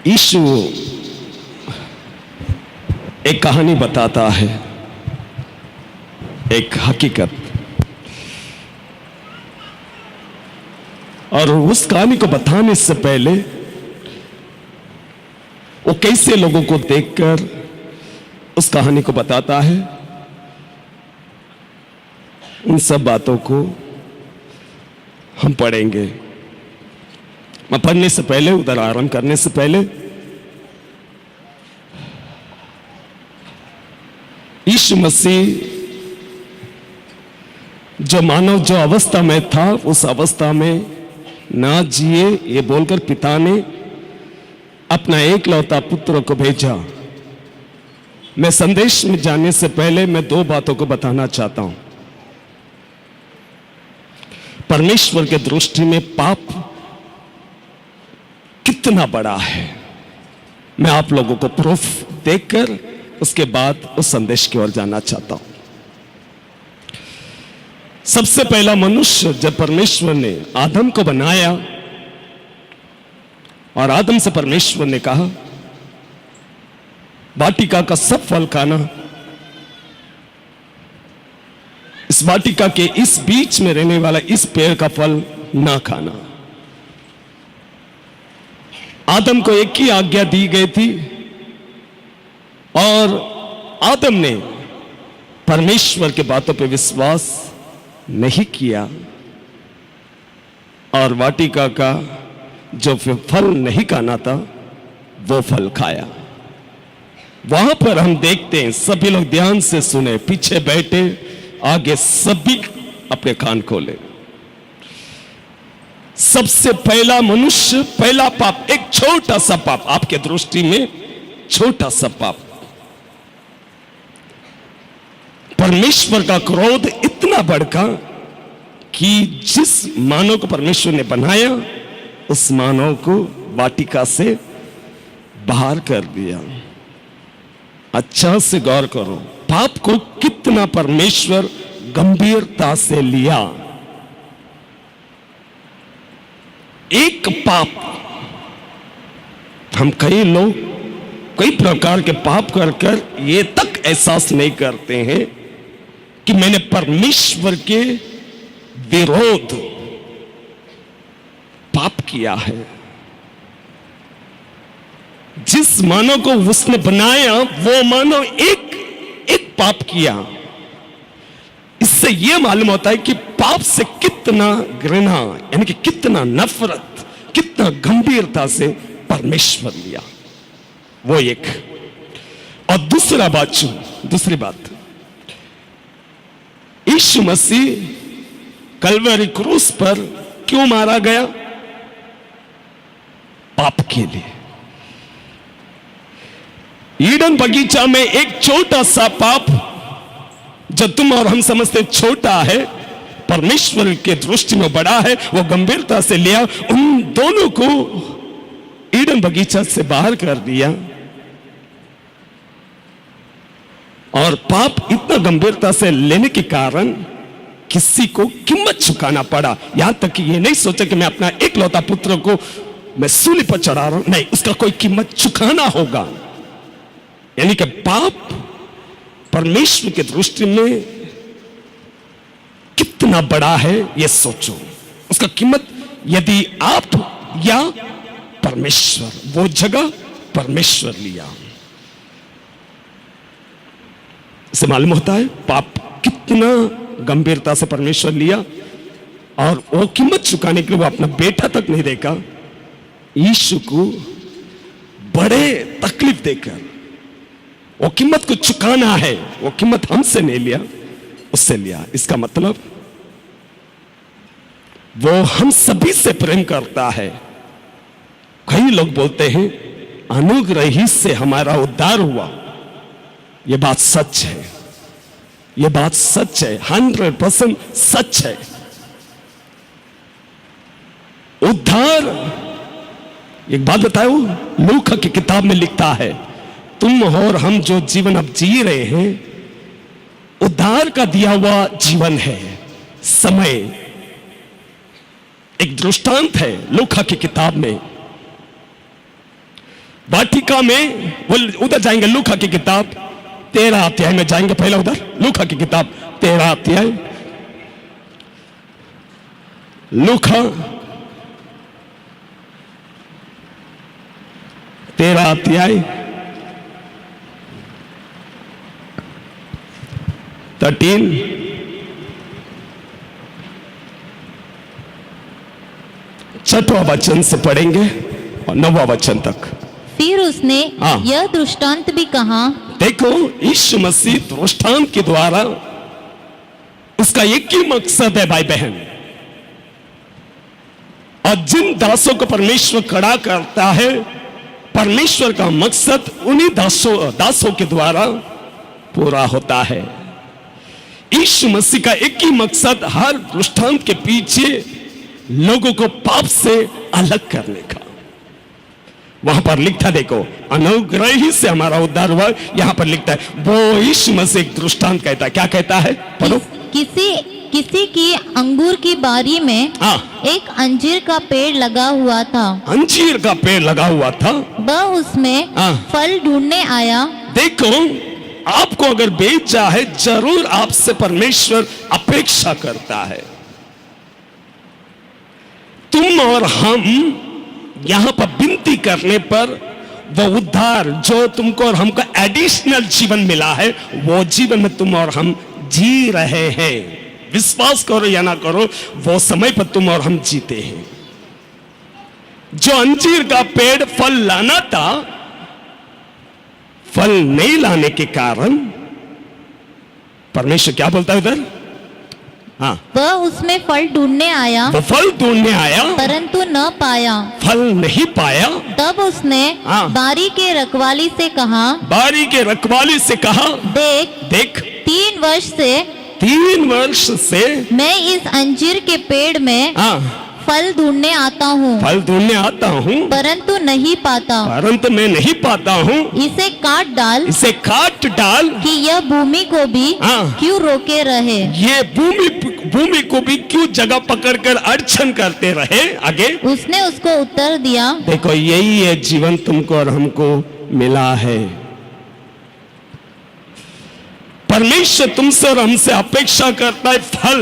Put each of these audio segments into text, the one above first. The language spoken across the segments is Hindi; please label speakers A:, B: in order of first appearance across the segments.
A: यीशु एक कहानी बताता है, एक हकीकत, और उस कहानी को बताने से पहले वो कैसे लोगों को देखकर उस कहानी को बताता है, उन सब बातों को हम पढ़ेंगे। मैं पढ़ने से पहले, उधर आरंभ करने से पहले, यीशु मसीह जो मानव जो अवस्था में था, उस अवस्था में ना जिए ये बोलकर पिता ने अपना एकलौता पुत्र को भेजा। मैं संदेश में जाने से पहले मैं दो बातों को बताना चाहता हूं। परमेश्वर के दृष्टि में पाप कितना बड़ा है, मैं आप लोगों को प्रूफ देखकर उसके बाद उस संदेश की ओर जाना चाहता हूं। सबसे पहला मनुष्य जब परमेश्वर ने आदम को बनाया और आदम से परमेश्वर ने कहा वाटिका का सब फल खाना, इस वाटिका के इस बीच में रहने वाला इस पेड़ का फल ना खाना। आदम को एक ही आज्ञा दी गई थी और आदम ने परमेश्वर के बातों पे विश्वास नहीं किया और वाटिका का जो फल नहीं खाना था वो फल खाया। वहां पर हम देखते हैं, सभी लोग ध्यान से सुने, पीछे बैठे आगे सभी अपने कान खोले। सबसे पहला मनुष्य, पहला पाप, एक छोटा सा पाप, आपके दृष्टि में छोटा सा पाप, परमेश्वर का क्रोध इतना भड़का कि जिस मानव को परमेश्वर ने बनाया उस मानव को वाटिका से बाहर कर दिया। अच्छा से गौर करो, पाप को कितना परमेश्वर गंभीरता से लिया। एक पाप, हम कई लोग कई प्रकार के पाप कर कर ये तक एहसास नहीं करते हैं कि मैंने परमेश्वर के विरोध पाप किया है। जिस मानव को उसने बनाया वो मानव एक पाप किया। इससे यह मालूम होता है कि पाप से कितना घृणा, यानी कि कितना नफरत, कितना गंभीरता से परमेश्वर लिया, वो एक। और दूसरी बात, यीशु मसीह कलवरी क्रूस पर क्यों मारा गया? पाप के लिए। ईडन बगीचा में एक छोटा सा पाप जो तुम और हम समझते छोटा है, परमेश्वर के दृष्टि में बड़ा है, वो गंभीरता से लिया, उन दोनों को ईडन बगीचा से बाहर कर दिया। और पाप इतना गंभीरता से लेने के कारण किसी को कीमत चुकाना पड़ा। यहां तक कि ये नहीं सोचा कि मैं अपना एकलौता पुत्र को मैं सूली पर चढ़ा रहा हूं, नहीं, उसका कोई कीमत चुकाना होगा। यानी कि पाप परमेश्वर की दृष्टि में कितना बड़ा है ये सोचो। उसका कीमत यदि आप या परमेश्वर, वो जगह परमेश्वर लिया। इसे मालूम होता है पाप कितना गंभीरता से परमेश्वर लिया और वो कीमत चुकाने के लिए वो अपना बेटा तक नहीं देखा, यीशु को बड़े तकलीफ देकर वो कीमत को चुकाना है। वो कीमत हमसे नहीं लिया, उससे लिया। इसका मतलब वो हम सभी से प्रेम करता है। कई लोग बोलते हैं अनुग्रह ही से हमारा उद्धार हुआ। ये बात सच है, ये बात सच है, 100% सच है। उद्धार, एक बात बताओ, लूका की किताब में लिखता है तुम और हम जो जीवन अब जी रहे हैं उद्धार का दिया हुआ जीवन है। समय एक दृष्टांत है लूका की किताब में। वाटिका में, वो उधर जाएंगे लूका की किताब 13 अध्याय में जाएंगे, पहला उधर लूका की किताब 13 अध्याय, लूका 13 अध्याय 13 छठवां वचन से पढ़ेंगे और 9वां वचन तक।
B: फिर उसने
A: हाँ।
B: यह दृष्टांत भी कहा।
A: देखो, यीशु मसीह दृष्टांत के द्वारा, उसका एक ही मकसद है भाई बहन, और जिन दासों को परमेश्वर खड़ा करता है, परमेश्वर का मकसद उन्हीं दासों के द्वारा पूरा होता है। यीशु मसीह का एक ही मकसद हर दृष्टांत के पीछे लोगों को पाप से अलग करने का। वहां पर लिखता, देखो, अनुग्रह ही से हमारा उद्धार हुआ। यहां पर लिखता है, वो यीशु मसीह एक दृष्टांत कहता है। क्या कहता है? पढ़ो।
B: किसी की अंगूर की बारी में एक अंजीर का पेड़ लगा हुआ था।
A: अंजीर का पेड़ लगा हुआ था।
B: वह उसमें फल ढूंढने आया।
A: देखो, आपको अगर बेचा है, जरूर आपसे परमेश्वर अपेक्षा करता है। तुम और हम यहां पर विनती करने पर वो उद्धार जो तुमको और हमको एडिशनल जीवन मिला है, वो जीवन में तुम और हम जी रहे हैं। विश्वास करो या ना करो, वो समय पर तुम और हम जीते हैं। जो अंजीर का पेड़ फल लाना था, फल नहीं लाने के कारण परमेश्वर क्या बोलता है उधर? हाँ,
B: वह उसमें फल ढूंढने आया।
A: वो फल ढूंढने आया,
B: परंतु न पाया।
A: फल नहीं पाया।
B: तब उसने बारी के रखवाली से कहा।
A: बारी के रखवाली से कहा, देख
B: 3 वर्ष से मैं इस अंजीर के पेड़ में फल ढूंढने आता हूँ।
A: फल ढूंढने आता हूँ,
B: परंतु नहीं पाता।
A: परंतु मैं नहीं पाता हूँ।
B: इसे काट डाल कि यह भूमि को भी क्यों रोके रहे।
A: ये भूमि को भी क्यों जगह पकड़कर अड़चन करते रहे। आगे
B: उसने उसको उत्तर दिया,
A: देखो, यही है जीवन तुमको और हमको मिला है। परमेश्वर तुमसे और हमसे अपेक्षा करता है फल।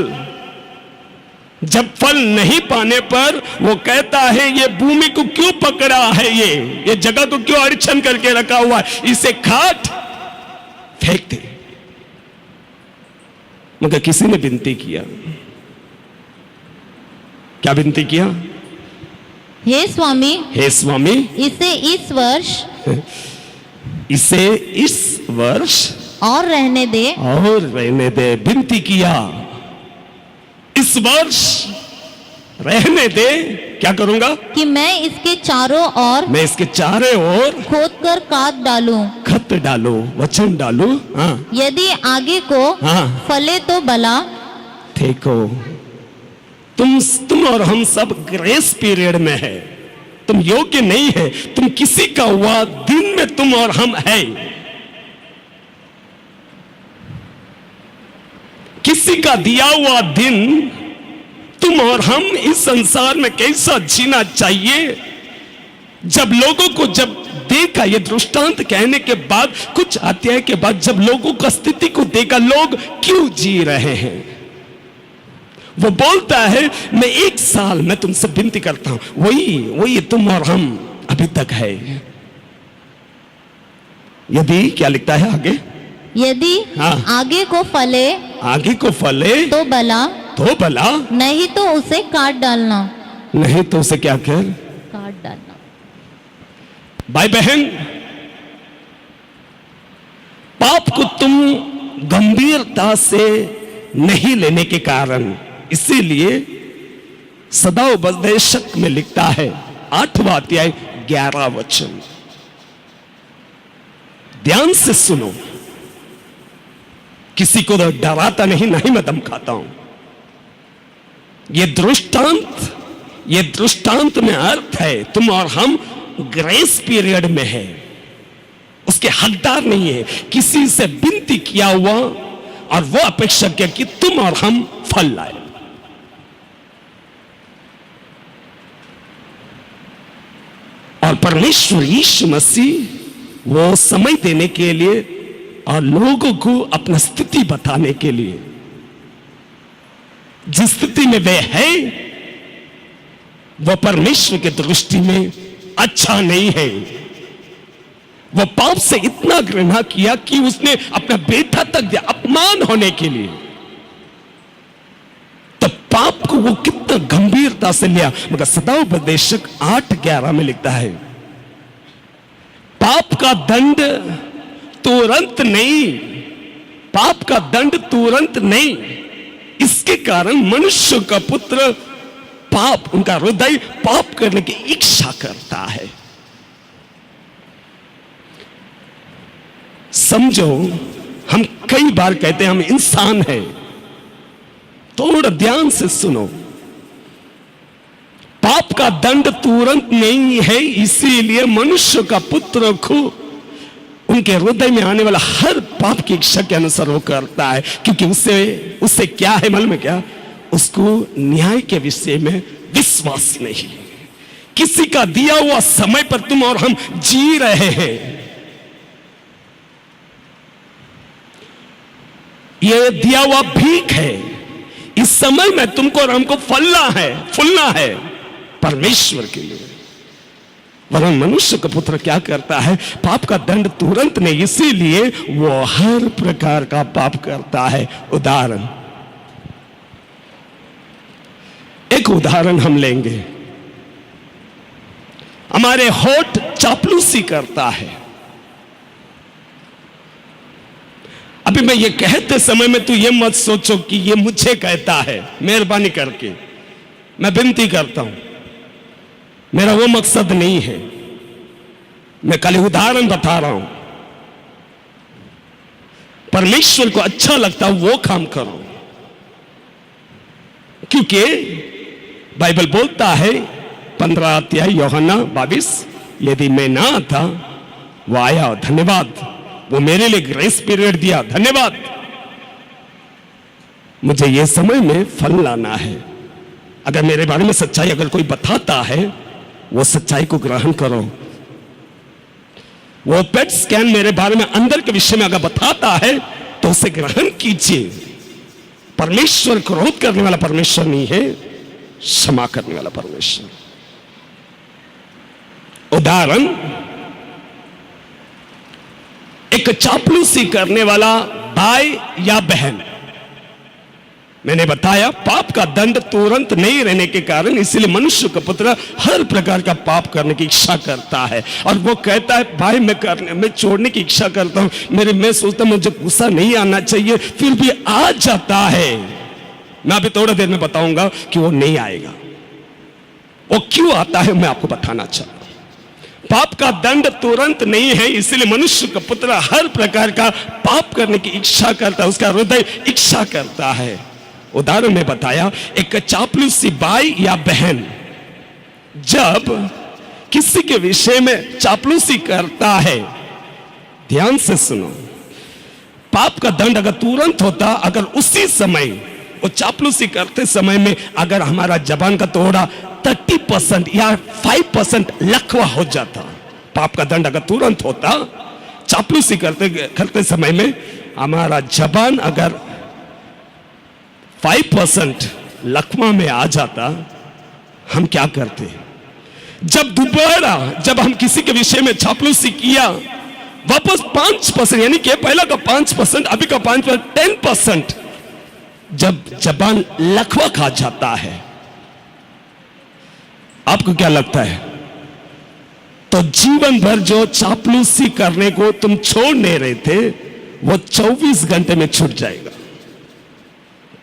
A: जब फल नहीं पाने पर वो कहता है, ये भूमि को क्यों पकड़ा है, ये जगह को क्यों अड़चन करके रखा हुआ है, इसे काट फेंक दे। मगर किसी ने विनती किया, क्या विनती किया?
B: हे स्वामी, इसे इस वर्ष और रहने दे। विनती किया, इस वर्ष रहने दे। क्या करूंगा? कि मैं इसके चारों ओर खोदकर खत डालूं, वचन डालूं। यदि आगे को फले तो भला। देखो, तुम और हम सब ग्रेस पीरियड में है। तुम योग्य नहीं है, तुम किसी का हुआ दिन में तुम और हम है। किसी का दिया हुआ दिन तुम और हम इस संसार में कैसा जीना चाहिए। जब लोगों को जब देखा, ये दृष्टांत कहने के बाद, कुछ अध्याय के बाद, जब लोगों का स्थिति को देखा, लोग क्यों जी रहे हैं, वो बोलता है, मैं 1 साल में तुमसे विनती करता हूं। वही तुम और हम अभी तक है। यदि क्या लिखता है आगे? यदि आगे को फले तो भला, नहीं तो उसे काट डालना। नहीं तो उसे क्या कर? काट डालना। भाई बहन, पाप को तुम गंभीरता से नहीं लेने के कारण, इसीलिए सदा उपदेशक में लिखता है 8वां अध्याय 11 वचन। ध्यान से सुनो, किसी को तो डराता नहीं मैं धमकाता हूं। ये दृष्टांत में अर्थ है, तुम और हम ग्रेस पीरियड में है, उसके हकदार नहीं है। किसी से विनती किया हुआ और वो अपेक्षा किया कि तुम और हम फल लाए।
A: और परमेश्वर यीशु मसीह वो समय देने के लिए और लोगों को अपना स्थिति बताने के लिए, जिस स्थिति में वे है वह परमेश्वर की दृष्टि में अच्छा नहीं है। वह पाप से इतना घृणा किया कि उसने अपना बेटा तक दिया अपमान होने के लिए। तो पाप को वो कितना गंभीरता से लिया। मगर सदाउपदेशक 8:11 में लिखता है, पाप का दंड तुरंत नहीं, पाप का दंड तुरंत नहीं। इसके कारण मनुष्य का पुत्र पाप, उनका हृदय पाप करने की इच्छा करता है। समझो, हम कई बार कहते हैं हम इंसान हैं। थोड़ा ध्यान से सुनो, पाप का दंड तुरंत नहीं है, इसीलिए मनुष्य का पुत्र को उनके हृदय में आने वाला हर पाप की इच्छा के अनुसार वो करता है। क्योंकि उससे क्या है मालूम है क्या? उसको न्याय के विषय में विश्वास नहीं। किसी का दिया हुआ समय पर तुम और हम जी रहे हैं। ये दिया हुआ भीख है। इस समय में तुमको और हमको फूलना है परमेश्वर के लिए। वरन मनुष्य का पुत्र क्या करता है? पाप का दंड तुरंत नहीं, इसीलिए वो हर प्रकार का पाप करता है। एक उदाहरण हम लेंगे। हमारे होठ चापलूसी करता है। अभी मैं ये कहते समय में तू ये मत सोचो कि ये मुझे कहता है। मेहरबानी करके मैं विनती करता हूं, मेरा वो मकसद नहीं है। मैं खाली उदाहरण बता रहा हूं। परमेश्वर को अच्छा लगता वो काम करो, क्योंकि बाइबल बोलता है 15 अध्याय यूहन्ना 22, यदि मैं ना आता वो आया, धन्यवाद, वो मेरे लिए ग्रेस पीरियड दिया, धन्यवाद। मुझे ये समय में फल लाना है। अगर मेरे बारे में सच्चाई अगर कोई बताता है, वो सच्चाई को ग्रहण करो। वो पेट स्कैन मेरे बारे में अंदर के विषय में अगर बताता है तो उसे ग्रहण कीजिए। परमेश्वर क्रोध करने वाला परमेश्वर नहीं है, क्षमा करने वाला परमेश्वर। उदाहरण, एक चापलूसी करने वाला भाई या बहन। मैंने बताया पाप का दंड तुरंत नहीं रहने के कारण इसलिए मनुष्य का पुत्र हर प्रकार का पाप करने की इच्छा करता है। और वो कहता है भाई मैं छोड़ने की इच्छा करता हूं, मैं सोचता हूं मुझे गुस्सा नहीं आना चाहिए, फिर भी आ जाता है। मैं अभी थोड़ा देर में बताऊंगा कि वो नहीं आएगा। वो क्यों आता है मैं आपको बताना चाहता हूं। पाप का दंड तुरंत नहीं है, इसलिए मनुष्य का पुत्र हर प्रकार का पाप करने की इच्छा करता है, उसका हृदय इच्छा करता है। उदाहरण में बताया, एक चापलूसी भाई या बहन जब किसी के विषय में चापलूसी करता है, ध्यान से सुनो, पाप का दंड अगर तुरंत होता, अगर उसी समय वो चापलूसी करते समय में अगर हमारा जबान का थोड़ा 30% या 5% लकवा हो जाता, पाप का दंड अगर तुरंत होता, चापलूसी करते समय में हमारा जबान अगर 5% लकवा में आ जाता, हम क्या करते? जब हम किसी के विषय में चापलूसी किया, वापस 5%, यानी कि पहला का 5%, अभी का 5%, 10%, जब जबान लकवा खा जाता है, आपको क्या लगता है? तो जीवन भर जो चापलूसी करने को तुम छोड़ नहीं रहे थे, वो 24 घंटे में छूट जाएगा।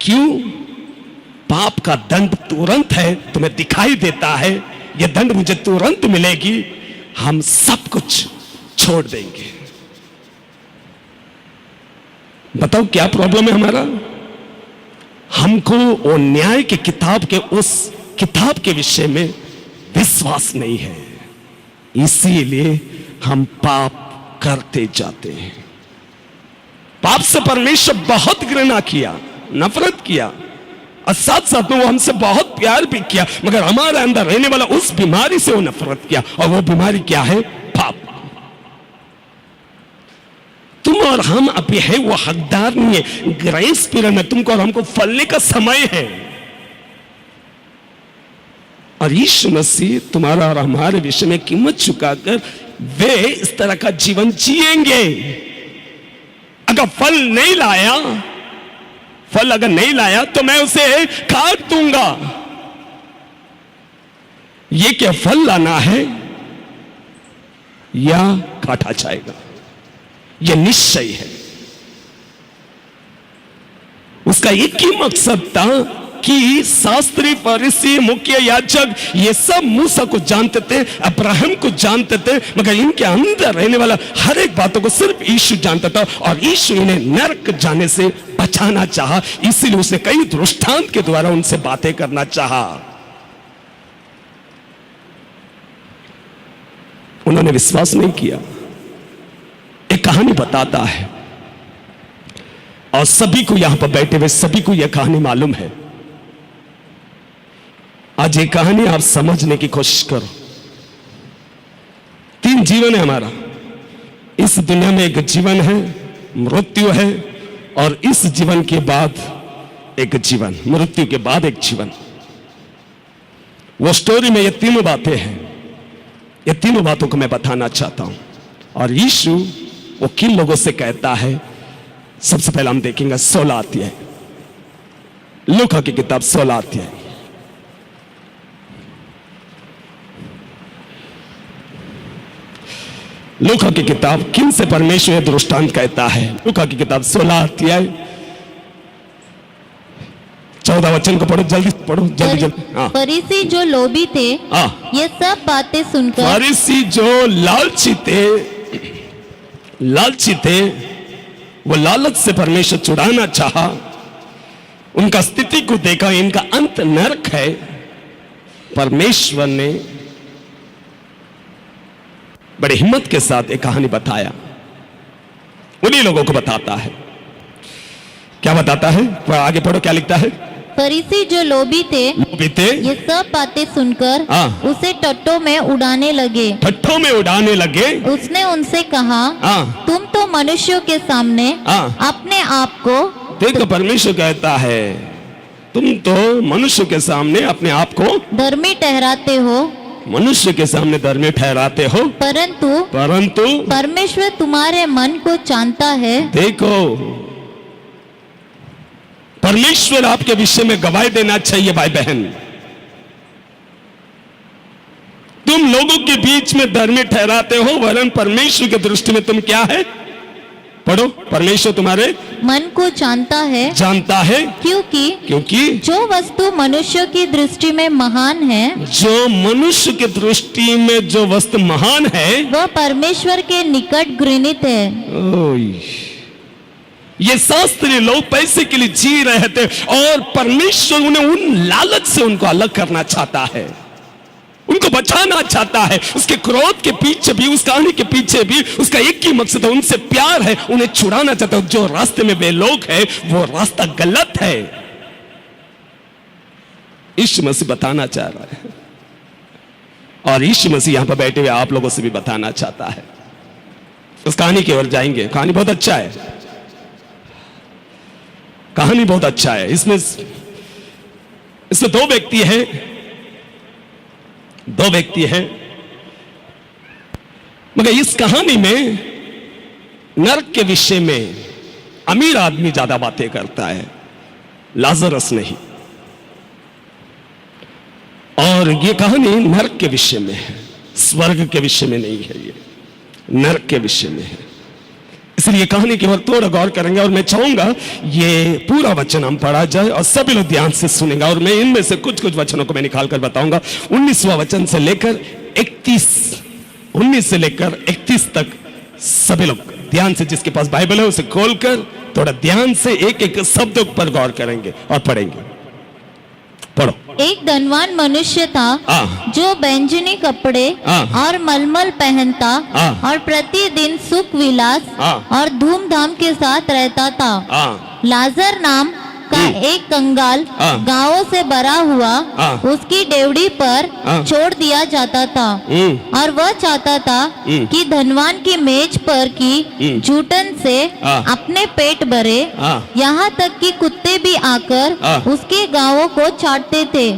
A: क्यों? पाप का दंड तुरंत है, तुम्हें दिखाई देता है यह दंड मुझे तुरंत मिलेगी, हम सब कुछ छोड़ देंगे। बताओ क्या प्रॉब्लम है हमारा? हमको वो न्याय के किताब के उस किताब के विषय में विश्वास नहीं है, इसीलिए हम पाप करते जाते हैं। पाप से परमेश्वर बहुत घृणा किया, नफरत किया। और साथ साथ में वो हमसे बहुत प्यार भी किया, मगर हमारे अंदर रहने वाला उस बीमारी से वो नफरत किया। और वो बीमारी क्या है? पाप। तुम और हम अभी है वो हकदार नहीं है। ग्रेस पीरियड में तुमको और हमको फलने का समय है, और यीशु मसीह तुम्हारा और हमारे विषय में कीमत चुकाकर वे इस तरह का जीवन जिएंगे। अगर फल नहीं लाया तो मैं उसे काट दूंगा। ये क्या फल लाना है या काटा जाएगा, यह निश्चय है। उसका एक ही मकसद था कि शास्त्री, फरीसी, मुख्य याजक ये सब मूसा को जानते थे, अब्राहम को जानते थे, मगर इनके अंदर रहने वाला हर एक बातों को सिर्फ यीशु जानता था। और यीशु इन्हें नरक जाने से बचाना चाहा, इसीलिए उसने कई दृष्टांत के द्वारा उनसे बातें करना चाहा। उन्होंने विश्वास नहीं किया। एक कहानी बताता है, और सभी को यहां पर बैठे हुए सभी को यह कहानी मालूम है। आज ये कहानी आप समझने की कोशिश करो। 3 जीवन है हमारा इस दुनिया में। एक जीवन है, मृत्यु है, और इस जीवन के बाद एक जीवन, मृत्यु के बाद एक जीवन। वो स्टोरी में ये 3 बातें हैं। ये 3 बातों को मैं बताना चाहता हूं। और यीशु वो किन लोगों से कहता है, सबसे पहले हम देखेंगे 16 अध्याय, लूका की किताब 16 अध्याय। लूका की किताब किन से परमेश्वर दृष्टांत कहता है। लूका की किताब 16 अध्याय 14 वचन को पढ़ो, जल्दी पढ़ो, जल्दी।
C: फरीसी जो लोभी थे, ये सब बातें सुनकर,
A: फरीसी जो लालची थे, वो लालच से परमेश्वर छुड़ाना चाहा। उनका स्थिति को देखा, इनका अंत नरक है। परमेश्वर ने बड़ी हिम्मत के साथ एक कहानी बताया। उन्हीं लोगों को बताता है। क्या बताता है? आगे पढ़ो, क्या लिखता है?
C: फरीसी जो लोभी थे ये सब बातें सुनकर उसे टट्टों में उड़ाने लगे। उसने उनसे कहा, तुम तो मनुष्यों के सामने अपने आप को,
A: देखो परमेश्वर कहता है, तुम तो मनुष्य के सामने अपने आप को
C: धर्मी ठहराते हो,
A: मनुष्य के सामने धर्मी ठहराते हो, परंतु
C: परमेश्वर तुम्हारे मन को जानता है।
A: देखो, परमेश्वर आपके विषय में गवाही देना चाहिए। भाई बहन, तुम लोगों के बीच में धर्मी ठहराते हो, वरन परमेश्वर की दृष्टि में तुम क्या है? पढ़ो, परमेश्वर तुम्हारे
C: मन को जानता है। क्योंकि जो वस्तु मनुष्य की दृष्टि में महान है,
A: जो मनुष्य की दृष्टि में जो वस्तु महान है,
C: वह परमेश्वर के निकट घृणित है।
A: ये शास्त्री लोग पैसे के लिए जी रहे थे, और परमेश्वर उन्हें उन लालच से उनको अलग करना चाहता है, उनको बचाना चाहता है। उसके क्रोध के पीछे भी, उस कहानी के पीछे भी उसका एक ही मकसद है, उनसे प्यार है, उन्हें छुड़ाना चाहता है। जो रास्ते में वे लोग हैं वो रास्ता गलत है। यीशु मसीह बताना चाह रहा है, और यीशु मसीह यहां पर बैठे हुए आप लोगों से भी बताना चाहता है। उस कहानी की ओर जाएंगे। कहानी बहुत अच्छा है, कहानी बहुत अच्छा है। इसमें 2 व्यक्ति हैं, मगर इस कहानी में नरक के विषय में अमीर आदमी ज्यादा बातें करता है, लाजरस नहीं। और ये कहानी नरक के विषय में है, स्वर्ग के विषय में नहीं है, ये नरक के विषय में है। इसलिए कहानी के ऊपर थोड़ा गौर करेंगे, और मैं चाहूंगा ये पूरा वचन हम पढ़ा जाए और सभी लोग ध्यान से सुनेंगे। और मैं इनमें से कुछ वचनों को मैं निकाल कर बताऊंगा। 19वां वचन से लेकर 19 से लेकर 31 तक सभी लोग ध्यान से, जिसके पास बाइबल है उसे खोलकर थोड़ा ध्यान से एक शब्द पर गौर करेंगे और पढ़ेंगे। पढ़ो।
C: एक धनवान मनुष्य था जो बैंजनी कपड़े और मलमल पहनता और प्रतिदिन सुख विलास और धूमधाम के साथ रहता था। लाजर नाम का एक कंगाल गांवों से भरा हुआ उसकी डेवड़ी पर छोड़ दिया जाता था और वह चाहता था कि धनवान की मेज पर की जूठन से अपने पेट भरे, यहाँ तक कि कुत्ते भी आकर उसके गांवों को चाटते थे।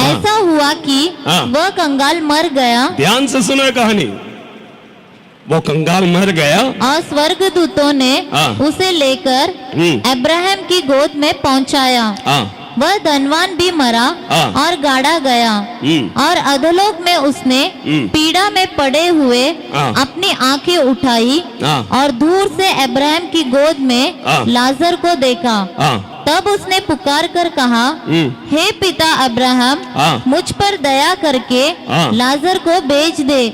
C: ऐसा हुआ कि वह कंगाल मर गया।
B: ध्यान से सुनो कहानी। वो कंगाल मर गया
C: और स्वर्गदूतों ने उसे लेकर अब्राहम की गोद में पहुंचाया। वह धनवान भी मरा और गाड़ा गया और अधोलोक में उसने पीड़ा में पड़े हुए अपनी आंखें उठाई और दूर से अब्राहम की गोद में लाजर को देखा। तब उसने पुकार कर कहा, हे पिता अब्राहम, मुझ पर दया करके लाजर को भेज दे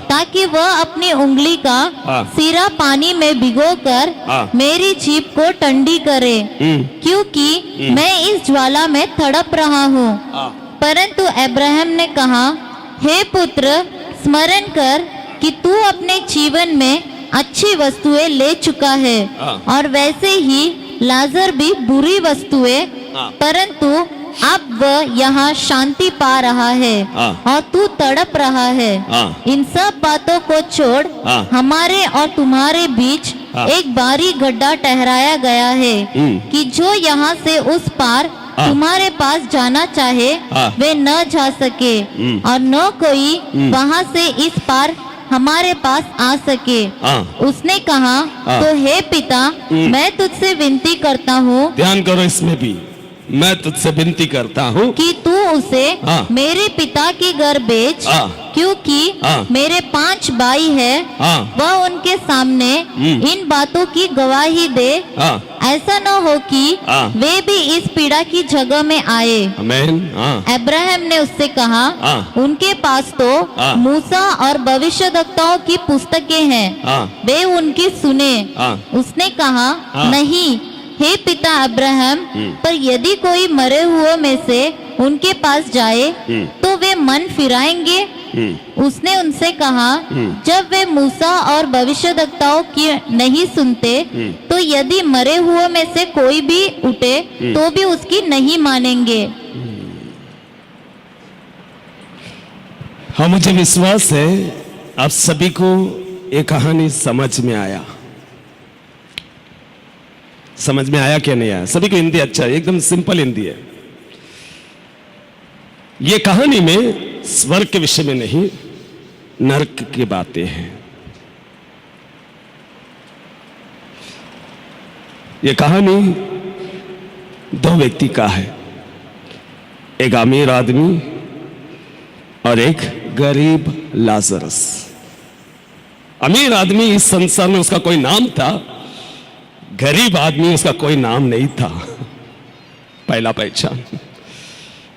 C: ताकि वह अपनी उंगली का सिरा पानी में भिगोकर मेरी जीभ को ठंडी करे, क्योंकि मैं इस ज्वाला में तड़प रहा हूँ। परंतु अब्राहम ने कहा, हे पुत्र, स्मरण कर कि तू अपने जीवन में अच्छी वस्तुएं ले चुका है और वैसे ही लाजर भी बुरी वस्तुएं, परंतु अब वह यहाँ शांति पा रहा है और तू तड़प रहा है। इन सब बातों को छोड़ हमारे और तुम्हारे बीच एक बारी गड्ढा ठहराया गया है कि जो यहाँ से उस पार तुम्हारे पास जाना चाहे वे न जा सके और न कोई वहाँ से इस पार हमारे पास आ सके। उसने कहा, तो हे पिता, मैं तुझसे विनती करता हूँ।
B: ध्यान करो इसमें भी, मैं तुझसे विनती करता हूँ
C: कि तू उसे मेरे पिता के घर भेज, क्योंकि मेरे 5 भाई है। वह उनके सामने इन बातों की गवाही दे, ऐसा न हो कि वे भी इस पीड़ा की जगह में आए। अब्राहम ने उससे कहा, उनके पास तो मूसा और भविष्यद्वक्ताओं की पुस्तकें हैं, वे उनकी सुने। उसने कहा, नहीं हे पिता अब्राहम, पर यदि कोई मरे हुओं में से उनके पास जाए तो वे मन फिराएंगे। उसने उनसे कहा, जब वे मूसा और भविष्यद्वक्ताओं की नहीं सुनते तो यदि मरे हुओं में से कोई भी उठे तो भी उसकी नहीं मानेंगे।
B: हाँ, मुझे विश्वास है आप सभी को ये कहानी समझ में आया। समझ में आया क्या नहीं आया? सभी को हिंदी अच्छा है, एकदम सिंपल हिंदी है। ये कहानी में स्वर्ग के विषय में नहीं, नरक की बातें हैं। ये कहानी 2 व्यक्ति का है, एक अमीर आदमी और एक गरीब लाजरस। अमीर आदमी इस संसार में उसका कोई नाम था, गरीब आदमी उसका कोई नाम नहीं था। पहला पहचान,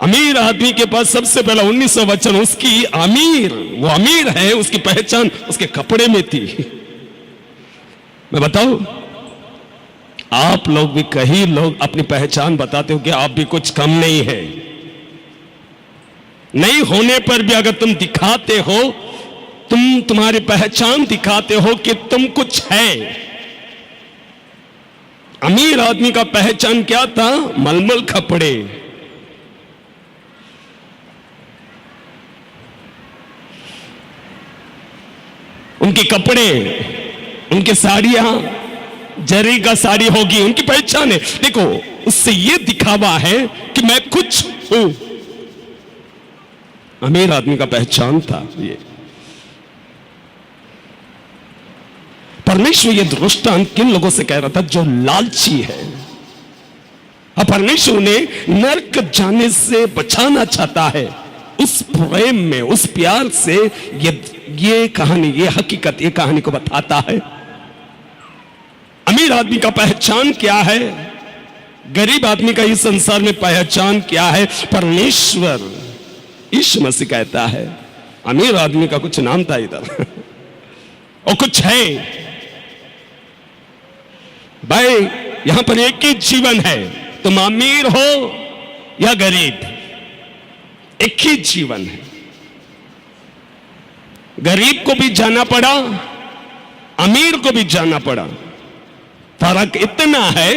B: अमीर आदमी के पास सबसे पहला 19वां वचन, उसकी अमीर, वो अमीर है, उसकी पहचान उसके कपड़े में थी। मैं बताऊं, आप लोग भी, कई लोग अपनी पहचान बताते हो कि आप भी कुछ कम नहीं है। नहीं होने पर भी अगर तुम दिखाते हो, तुम्हारी पहचान दिखाते हो कि तुम कुछ है। अमीर आदमी का पहचान क्या था? मलमल कपड़े। उनके कपड़े, उनके साड़ियां जरी का साड़ी होगी, उनकी पहचान है। देखो, उससे ये दिखावा है कि मैं कुछ हूं। अमीर आदमी का पहचान था ये। परमेश्वर ये दृष्टांत किन लोगों से कह रहा था? जो लालची है। अब परमेश्वर ने नरक जाने से बचाना चाहता है। उस प्रेम में, उस प्यार से ये कहानी, ये हकीकत, ये कहानी को बताता है। अमीर आदमी का पहचान क्या है? गरीब आदमी का इस संसार में पहचान क्या है? परमेश्वर यीशु मसीह कहता है, अमीर आदमी का कुछ नाम था इधर और कुछ है। भाई, यहां पर एक ही जीवन है, तुम अमीर हो या गरीब, एक ही जीवन है। गरीब को भी जाना पड़ा, अमीर को भी जाना पड़ा। फर्क इतना है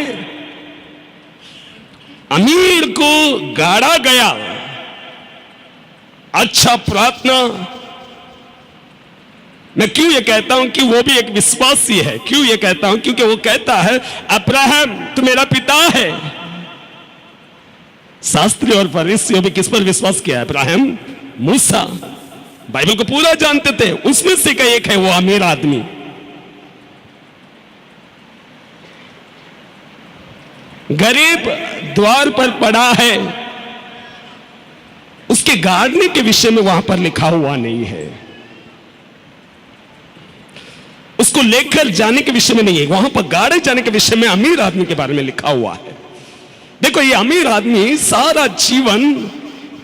A: अमीर को गाड़ा गया। अच्छा प्रार्थना, मैं क्यों ये कहता हूं कि वो भी एक विश्वासी है, क्यों ये कहता हूं, क्योंकि वो कहता है अब्राहम तू मेरा पिता है। शास्त्री और फरीसियों भी किस पर विश्वास किया? अब्राहम, मूसा, बाइबल को पूरा जानते थे। उसमें से का एक है वो अमीर आदमी। गरीब द्वार पर पड़ा है, उसके गाड़ने के विषय में वहां पर लिखा हुआ नहीं है, उसको लेकर जाने के विषय में नहीं है, वहां पर गाड़े जाने के विषय में अमीर आदमी के बारे में लिखा हुआ है। देखो ये अमीर आदमी सारा जीवन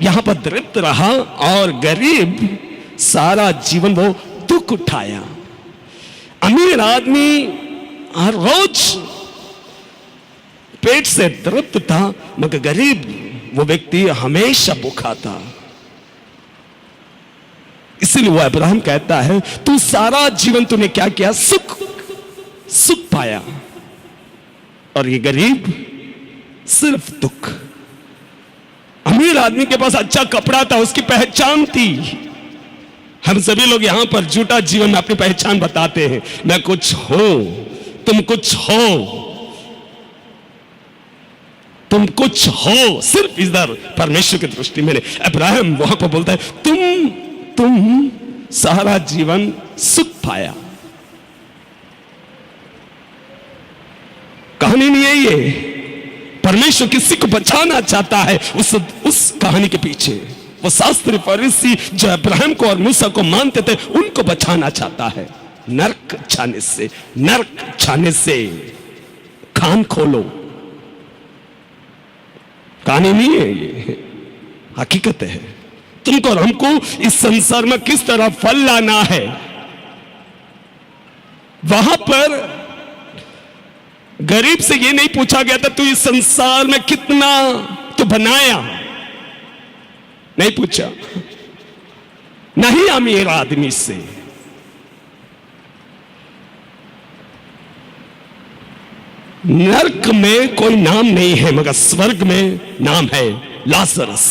A: यहां पर तृप्त रहा और गरीब सारा जीवन वो दुख उठाया। अमीर आदमी हर रोज पेट से तृप्त था, मगर गरीब वो व्यक्ति हमेशा भूखा था। इसलिए वो अब्राहम कहता है तू सारा जीवन तूने क्या किया? सुख पाया, और ये गरीब सिर्फ दुख। अमीर आदमी के पास अच्छा कपड़ा था, उसकी पहचान थी। हम सभी लोग यहां पर झूठा जीवन में अपनी पहचान बताते हैं, मैं कुछ हूं, तुम कुछ हो, तुम कुछ हो। सिर्फ इधर परमेश्वर की दृष्टि में नहीं। अब्राहम वहां पर बोलता है तुम सारा जीवन सुख पाया। कहानी नहीं है ये, परमेश्वर किसी को बचाना चाहता है। उस कहानी के पीछे वो शास्त्री फरीसी जो अब्राहम को और मूसा को मानते थे, उनको बचाना चाहता है नरक छाने से। कान खोलो, कहानी नहीं है ये, हकीकत है। तुमको और हमको इस संसार में किस तरह फल लाना है, वहां पर गरीब से ये नहीं पूछा गया था तू इस संसार में कितना तू बनाया, नहीं पूछा। नहीं अमीर आदमी से। नरक में कोई नाम नहीं है, मगर स्वर्ग में नाम है, लाजरस।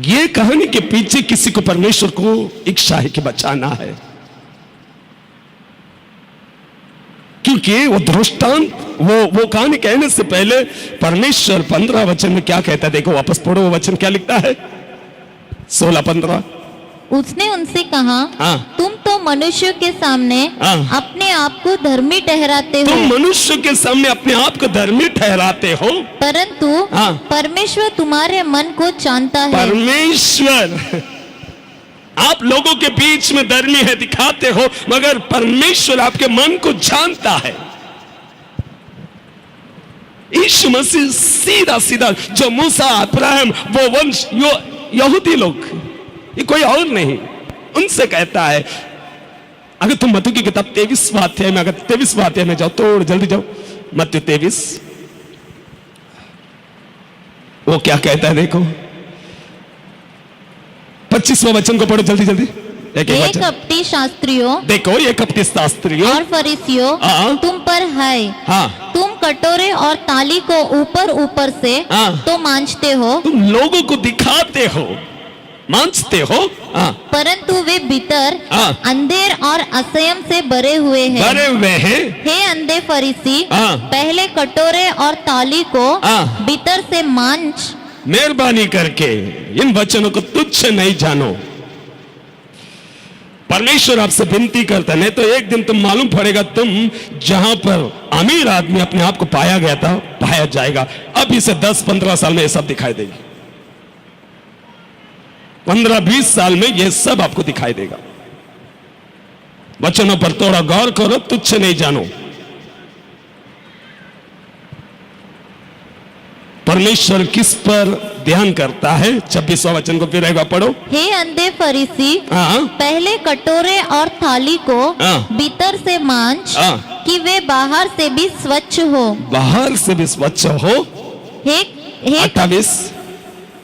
A: ये कहानी के पीछे किसी को परमेश्वर को इच्छा है कि बचाना है, क्योंकि वो दृष्टांत वो कहानी कहने से पहले परमेश्वर 15 वचन में क्या कहता है, देखो वापस पढ़ो। वो वचन क्या लिखता है? 16-15।
C: उसने उनसे कहा, तुम तो मनुष्य के सामने अपने आप को धर्मी ठहराते हो।
A: तुम मनुष्य के सामने अपने आप को धर्मी ठहराते हो,
C: परंतु परमेश्वर तुम्हारे मन को जानता है।
A: परमेश्वर आप लोगों के बीच में धर्मी है दिखाते हो, मगर परमेश्वर आपके मन को जानता है। यीशु मसीह सीधा जो मूसा, अब्राहम, वो वंश, यहूदी लोग, ये कोई और नहीं, उनसे कहता है। अगर तुम मत्ती की किताब 23वां अध्याय में, अगर 23वां अध्याय में जाओ तो जल्दी जाओ, मत्ती 23, वो क्या कहता है देखो, 25वां वचन को पढ़ो जल्दी। एक
C: कपटी शास्त्रियों,
A: देखो ये कपटी शास्त्रियों
C: और फरीसियों, तुम पर है। तुम कटोरे और ताली को ऊपर से तो मांझते हो,
A: तुम लोगों को दिखाते हो, मांझते हो,
C: परंतु वे भीतर अंधेर और असंयम से भरे हुए हैं। हे अंधे फरीसी, पहले कटोरे और ताली को भीतर से मांझ।
A: मेहरबानी करके इन वचनों को तुच्छ नहीं जानो। परमेश्वर आपसे विनती करता है, नहीं तो एक दिन तुम मालूम पड़ेगा, तुम जहां पर अमीर आदमी अपने आप को पाया गया था, पाया जाएगा। अब इसे 10-15 साल में ये सब दिखाई देगी, 15-20 साल में ये सब आपको दिखाई देगा। वचनों पर थोड़ा गौर करो, तुच्छ नहीं जानो। परमेश्वर किस पर ध्यान करता है? 26वां वचन को फिर एक बार पढ़ो।
C: हे अंधे फरीसी, पहले कटोरे और थाली को भीतर से मांझ, कि वे बाहर से भी स्वच्छ हो।
A: बाहर से भी स्वच्छ हो।
C: हे
A: 28,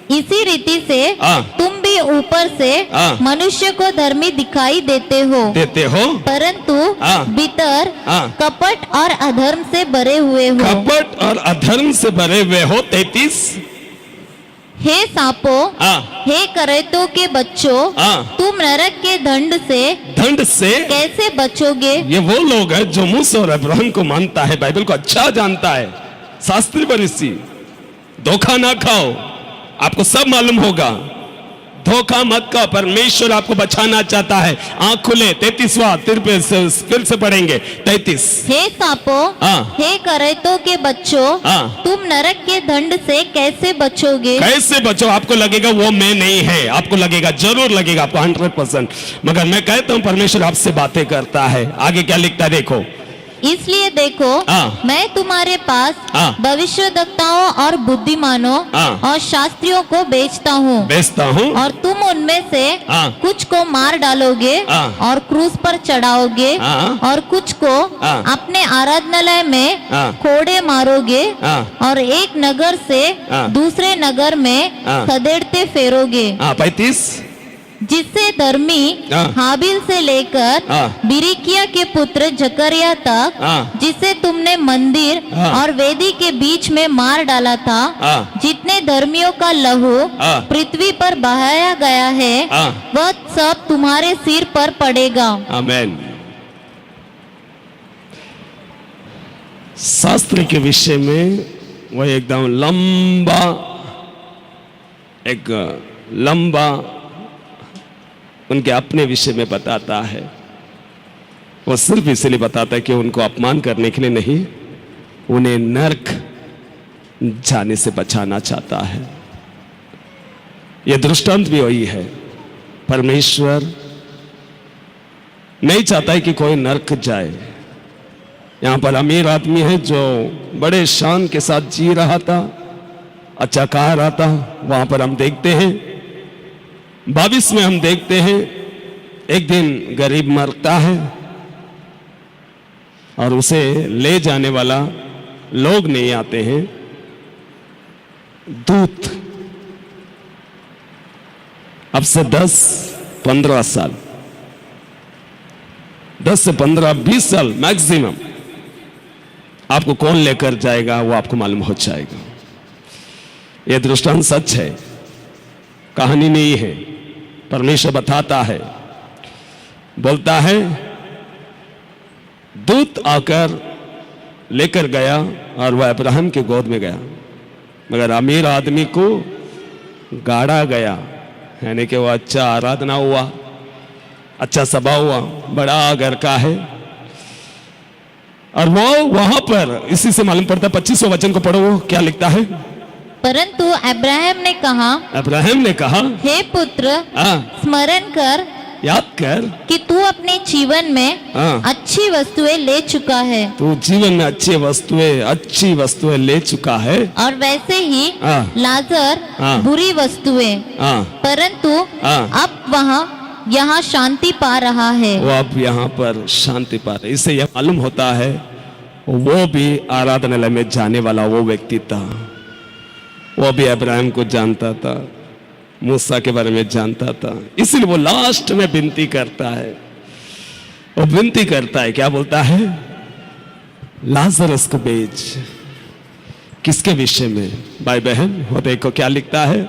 C: इसी रीति से तुम भी ऊपर से मनुष्य को धर्मी दिखाई देते हो परंतु भीतर कपट और अधर्म से भरे हुए हो।
B: कपट और अधर्म से भरे हुए हो। 33
C: हे सांपों, हे करेतों के बच्चों, तुम नरक के दंड से कैसे बचोगे?
B: ये वो लोग हैं जो मूसा और अब्राहम को मानता है, बाइबल को अच्छा जानता है, शास्त्री फरीसी। धोखा ना खाओ, आपको सब मालूम होगा। धोखा मत खाओ, परमेश्वर आपको बचाना चाहता है। आंख खुले। 33वां फिर से पढ़ेंगे। 33
C: हे सांपों, हे करेतों के बच्चों, तुम नरक के दंड से कैसे बचोगे?
B: कैसे बचो? आपको लगेगा वो मैं नहीं है, आपको लगेगा, जरूर लगेगा आपको 100%, मगर मैं कहता हूं परमेश्वर आपसे बातें करता है। आगे क्या लिखता है देखो।
C: इसलिए देखो, मैं तुम्हारे पास भविष्यद्वक्ताओं और बुद्धिमानों और शास्त्रियों को भेजता हूँ और तुम उनमें से कुछ को मार डालोगे और क्रूस पर चढ़ाओगे और कुछ को अपने आराधनालय में कोड़े मारोगे और एक नगर से दूसरे नगर में खदेड़ते फेरोगे।
B: 35
C: जिससे धर्मी हाबिल से लेकर बिरिकिया के पुत्र जकरिया तक, जिसे तुमने मंदिर और वेदी के बीच में मार डाला था, जितने धर्मियों का लहू पृथ्वी पर बहाया गया है, वह सब तुम्हारे सिर पर पड़ेगा।
B: आमीन। शास्त्र के विषय में वह एकदम लंबा उनके अपने विषय में बताता है। वो सिर्फ इसलिए बताता है कि उनको अपमान करने के लिए नहीं, उन्हें नरक जाने से बचाना चाहता है। यह दृष्टांत भी वही है। परमेश्वर नहीं चाहता है कि कोई नरक जाए। यहां पर अमीर आदमी है जो बड़े शान के साथ जी रहा था, अच्छा कहा रहा था। वहां पर हम देखते हैं 22 में हम देखते हैं एक दिन गरीब मरता है और उसे ले जाने वाला लोग नहीं आते हैं। दूत अब से 10-15 साल, 10 से 15-20 साल मैक्सिमम आपको कौन लेकर जाएगा वो आपको मालूम हो जाएगा। यह दृष्टांत सच है, कहानी नहीं है। परमेश्वर बताता है, बोलता है दूत आकर लेकर गया और वह अब्राहम के गोद में गया, मगर अमीर आदमी को गाड़ा गया, यानी कि वो अच्छा आराधना हुआ, अच्छा सभा हुआ, बड़ा घर का है। और वो वहां पर इसी से मालूम पड़ता है। 25वां वचन को पढ़ो, वो क्या लिखता है।
C: परंतु अब्राहम ने कहा, हे पुत्र, स्मरण कर,
B: याद कर
C: कि तू अपने जीवन में अच्छी वस्तुएं ले चुका है।
B: तू जीवन में अच्छी वस्तुएं ले चुका है।
C: और वैसे ही लाजर बुरी वस्तुएं, परंतु अब वह यहाँ शांति पा रहा है।
B: वो अब यहाँ पर शांति पा रहा है। इससे यह मालूम होता है वो भी आराधनालय में जाने वाला वो व्यक्ति था। वो भी अब्राहम को जानता था, मूसा के बारे में जानता था। इसलिए वो लास्ट में विनती करता है। वो विनती करता है, क्या बोलता है, लाजरस को भेज। किसके विषय में भाई बहन? वो देखो क्या लिखता है,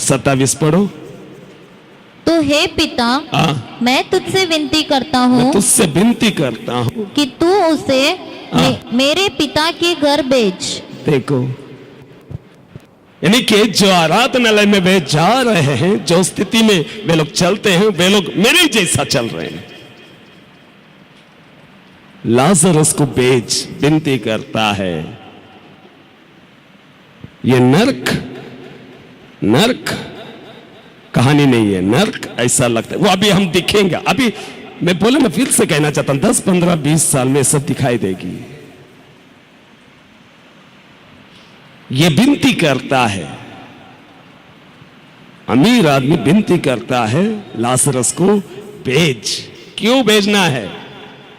B: 27 पढ़ो।
C: तो हे पिता, मैं तुझसे विनती करता हूँ,
B: तुझसे विनती करता हूँ
C: कि तू उसे मेरे पिता के घर भेज।
B: देखो, यानी कि जो आराधनालय में वे जा रहे हैं, जो स्थिति में वे लोग चलते हैं, वे लोग मेरे जैसा चल रहे हैं। लाजरस को भेज, विनती करता है। ये नरक कहानी नहीं है, नरक ऐसा लगता है। वो अभी हम दिखेंगे। अभी मैं बोले, मैं फिर से कहना चाहता हूं, 10, 15, 20 साल में सब दिखाई देगी। ये विनती करता है, अमीर आदमी विनती करता है लाजरस को भेज। क्यों भेजना है?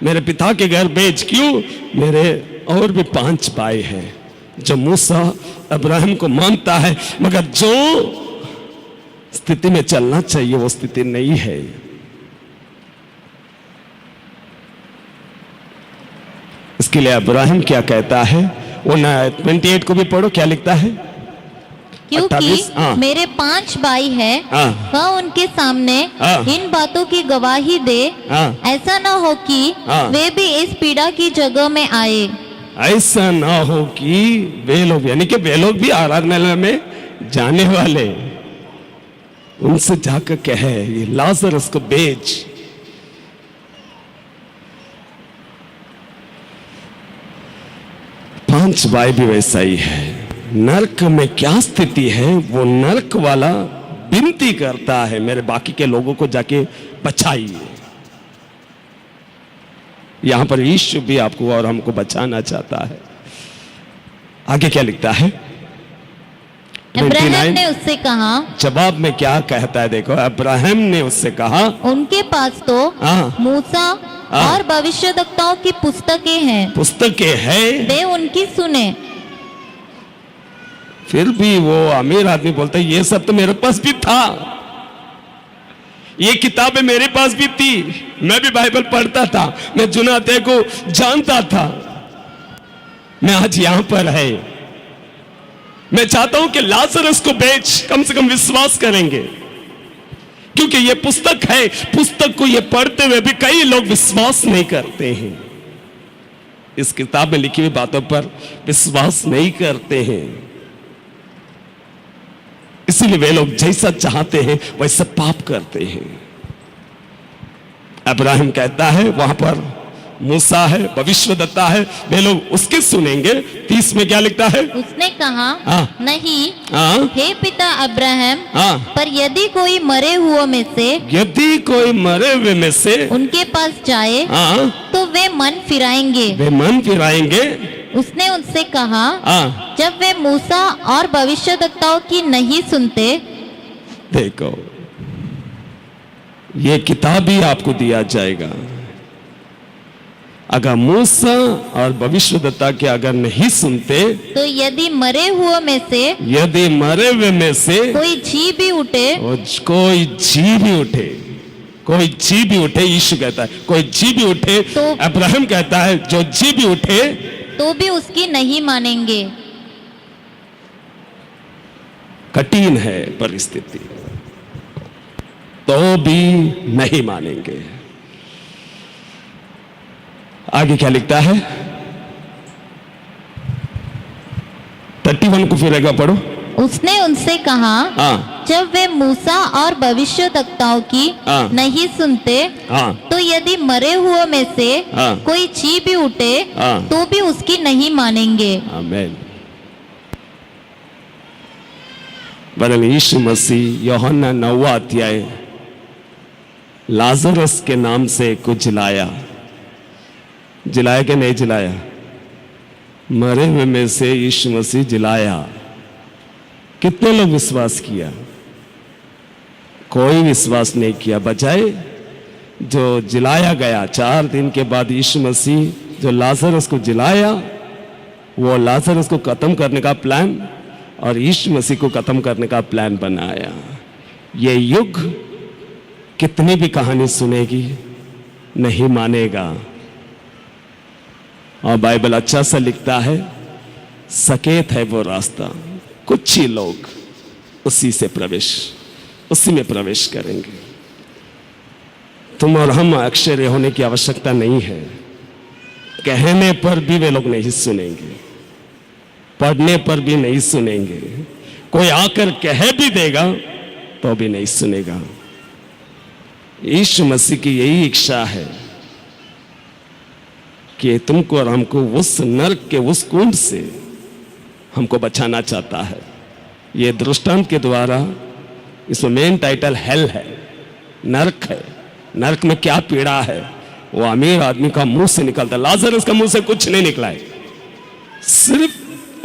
B: मेरे पिता के घर भेज। क्यों? मेरे और भी 5 भाई हैं,
A: जो मूसा अब्राहम को मानता है, मगर जो स्थिति में चलना चाहिए वो स्थिति नहीं है। इसके लिए अब्राहम क्या कहता है, वो 28 को भी पढ़ो, क्या लिखता है?
C: क्योंकि मेरे 5 भाई हैं, वह उनके सामने इन बातों की गवाही दे, ऐसा न हो कि वे भी इस पीड़ा की जगह में आए।
A: ऐसा ना हो कि वे लोग, यानी कि वे लोग भी आराधनालय में जाने वाले, उनसे जाकर कहे ये लाजरस को बेच। पांच भाई भी वैसा ही है। नरक में क्या स्थिति है, वो नरक वाला विनती करता है मेरे बाकी के लोगों को जाके बचाइए। यहां पर यीशु भी आपको और हमको बचाना चाहता है। आगे क्या लिखता है?
C: अब्राहम ने उससे कहा,
A: जवाब में क्या कहता है देखो, अब्राहम ने उससे कहा,
C: उनके पास तो मूसा और भविष्यवक्ताओं की पुस्तकें हैं, वे उनकी सुने।
A: फिर भी वो अमीर आदमी बोलता है ये सब तो मेरे पास भी था, ये किताबें मेरे पास भी थी, मैं भी बाइबल पढ़ता था, मैं जुनाते को जानता था, मैं आज यहां पर है। मैं चाहता हूं कि लाजरस को बेच, कम से कम विश्वास करेंगे, क्योंकि ये पुस्तक है। पुस्तक को ये पढ़ते हुए भी कई लोग विश्वास नहीं करते हैं, इस किताब में लिखी हुई बातों पर विश्वास नहीं करते हैं। इसीलिए वे लोग जैसा चाहते हैं वैसा पाप करते हैं। अब्राहम कहता है, वहां पर मूसा है, भविष्यवक्ता है, वे लोग उसके सुनेंगे। 30 में क्या लिखता है?
C: उसने कहा, नहीं हे पिता अब्राहम, पर यदि कोई मरे हुए में से उनके पास जाए तो वे मन फिराएंगे। उसने उनसे कहा, जब वे मूसा और भविष्यवक्ताओं की नहीं सुनते।
A: देखो, ये किताब ही आपको दिया जाएगा। अगर मूसा और भविष्यवक्ता के अगर नहीं सुनते,
C: तो यदि मरे हुए में से कोई जी भी उठे, यीशु कहता है कोई जी भी उठे, तो
A: अब्राहम कहता है जो जी भी उठे
C: तो भी उसकी नहीं मानेंगे।
A: कठिन है परिस्थिति, तो भी नहीं मानेंगे। आगे क्या लिखता है? 31 को फिर एक बार पढ़ो।
C: उसने उनसे कहा, जब वे मूसा और भविष्यवक्ताओं की नहीं सुनते, तो यदि मरे हुए में से कोई जी भी उठे तो भी उसकी नहीं मानेंगे।
A: आमीन। वरन यीशु मसीह यूहन्ना 9वां अध्याय लाजरस के नाम से कुछ जिलाया कि नहीं जिलाया? मरे हुए में से यीशु मसीह जिलाया। कितने लोग विश्वास किया? कोई विश्वास नहीं किया। बजाय जो जिलाया गया, 4 दिन के बाद यीशु मसीह जो लाजरस को जिलाया, वो लाजरस को खत्म करने का प्लान और यीशु मसीह को खत्म करने का प्लान बनाया। ये युग कितनी भी कहानी सुनेगी नहीं मानेगा। और बाइबल अच्छा सा लिखता है, सकेत है वो रास्ता, कुछ ही लोग उसी में प्रवेश करेंगे। तुम और हम अक्षर होने की आवश्यकता नहीं है। कहने पर भी वे लोग नहीं सुनेंगे, पढ़ने पर भी नहीं सुनेंगे, कोई आकर कह भी देगा तो भी नहीं सुनेगा। यीशु मसीह की यही इच्छा है कि तुमको और हमको उस नरक के उस कुंड से हमको बचाना चाहता है। ये दृष्टांत के द्वारा, इसमें मेन टाइटल हेल है, नरक है। नरक में क्या पीड़ा है वो अमीर आदमी का मुंह से निकलता है। लाजरस का मुंह से कुछ नहीं निकला है, सिर्फ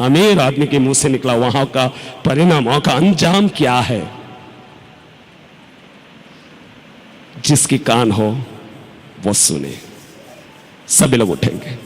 A: अमीर आदमी के मुंह से निकला। वहां का परिणाम, वहां का अंजाम क्या है? जिसकी कान हो वो सुने। सभी लोग उठेंगे।